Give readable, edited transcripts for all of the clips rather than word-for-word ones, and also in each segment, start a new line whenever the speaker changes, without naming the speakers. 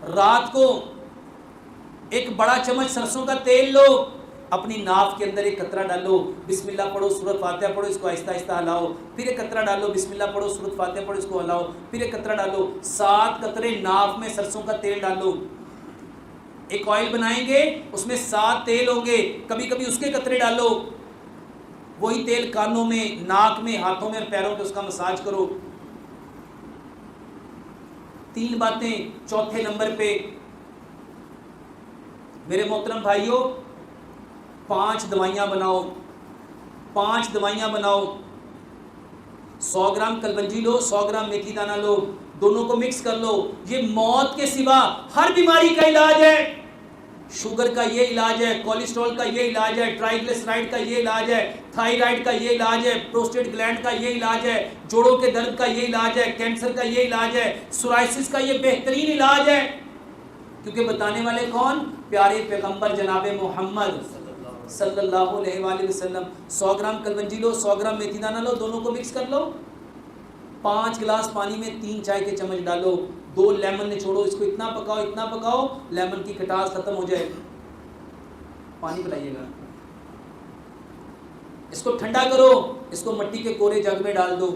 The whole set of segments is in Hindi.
रात को एक बड़ा चम्मच सरसों का तेल लो, अपनी नाफ के अंदर एक कतरा डालो, बिस्मिल्लाह पढ़ो, सूरत फातिहा पढ़ो, इसको आहिस्ता आहिस्ता हलाओ, फिर एक कतरा डालो, बिस्मिल्लाह पढ़ो, सूरत फातिहा पढ़ो, इसको हलाओ, फिर एक कतरा डालो, 7 कतरे नाफ में सरसों का तेल डालो। एक ऑयल बनाएंगे, उसमें 7 तेल होंगे, कभी कभी उसके कतरे डालो, वही तेल कानों में, नाक में, हाथों में और पैरों पे उसका मसाज करो। 3 बातें। चौथे नंबर पे मेरे मोहतरम भाइयों, 5 दवाइयां बनाओ, 5 दवाइयां बनाओ। 100 ग्राम कलवंजी लो, 100 ग्राम मेथी दाना लो, दोनों को मिक्स कर लो। ये मौत के सिवा हर बीमारी का इलाज है। शुगर का ये इलाज है, कोलेस्ट्रॉल का ये इलाज है, ट्राइग्लिसराइड का ये इलाज है, थायराइड का ये इलाज है, प्रोस्टेट ग्लैंड का ये इलाज है, जोड़ों के दर्द का ये इलाज है, कैंसर का ये इलाज है, सोराइसिस का ये बेहतरीन इलाज है। क्योंकि बताने वाले कौन? प्यारे पैगंबर जनाब मोहम्मद सल्लल्लाहु अलैहि वसल्लम। 100 ग्राम कलवंजी लो, 100 ग्राम मेथी दाना लो, दोनों को मिक्स कर लो। 5 गिलास पानी में 3 चाय के चम्मच डालो, 2 लेमन निचोड़ो, इसको इतना पकाओ लेमन की खटास खत्म हो जाए। पानी पिलाइएगा। इसको ठंडा करो, इसको मिट्टी के कोरे जग में डाल दो।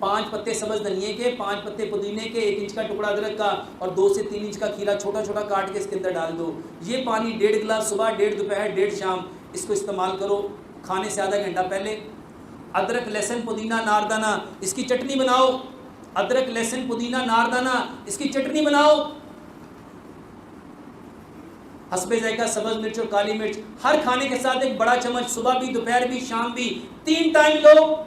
5 पत्ते सब्ज धनिए के, 5 पत्ते पुदीने के, 1 इंच का टुकड़ा अदरक का और 2 से 3 इंच का खीरा छोटा छोटा काट के इसके अंदर डाल दो। ये पानी 1.5 गिलास सुबह, 1.5 दोपहर, 1.5 शाम, इसको इस्तेमाल करो खाने से आधा घंटा पहले। अदरक लहसुन पुदीना नारदाना, इसकी चटनी बनाओ। अदरक लहसुन पुदीना नारदाना, इसकी चटनी बनाओ। हस्बे जायका सब्ज मिर्च और काली मिर्च, हर खाने के साथ एक बड़ा चम्मच, सुबह भी, दोपहर भी, शाम भी, 3 टाइम लो।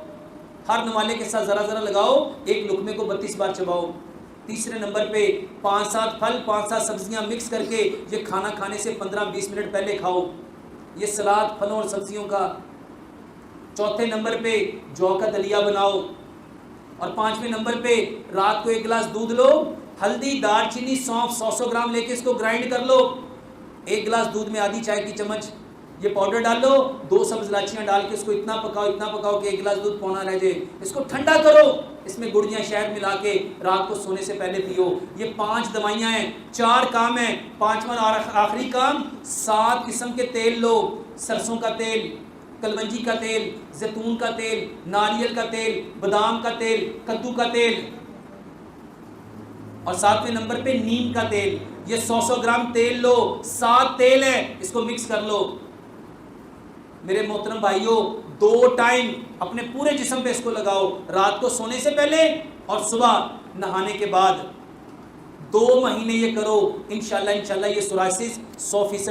हर नवाले के साथ जरा जरा लगाओ, एक लुकमे को 32 बार चबाओ। तीसरे नंबर पे 5-7 फल, 5-7 सब्जियां मिक्स करके ये खाना खाने से 15-20 मिनट पहले खाओ। ये सलाद फलों और सब्जियों का। चौथे नंबर पे जौ का दलिया बनाओ। और 5वें नंबर पे रात को 1 गिलास दूध लो, हल्दी, दालचीनी, सौंफ 100 ग्राम लेके इसको ग्राइंड कर लो। 1 गिलास दूध में आधी चाय की चम्मच ये पाउडर डाल लो, 2 सब्ज इलायचियाँ डाल के इसको इतना पकाओ कि 1 गिलास दूध पौना रह जाए। इसको ठंडा करो, इसमें गुड़ या शहद मिला के रात को सोने से पहले पियो। ये 5 दवाइयाँ हैं, 4 काम हैं। 5वां और आखिरी काम, 7 किस्म के तेल लो। सरसों का तेल, कलवंजी का तेल, जैतून का तेल, नारियल का तेल, बादाम का तेल, कद्दू का तेल और 7वें नंबर पे नीम का तेल। ये 100 ग्राम तेल लो, 7 तेल है, इसको मिक्स कर लो। मेरे मोहतरम भाइयों, 2 टाइम अपने पूरे जिस्म पे इसको लगाओ, रात को सोने से पहले और सुबह नहाने के बाद। 2 महीने ये करो, इंशाल्लाह ये सोराइसिस 100%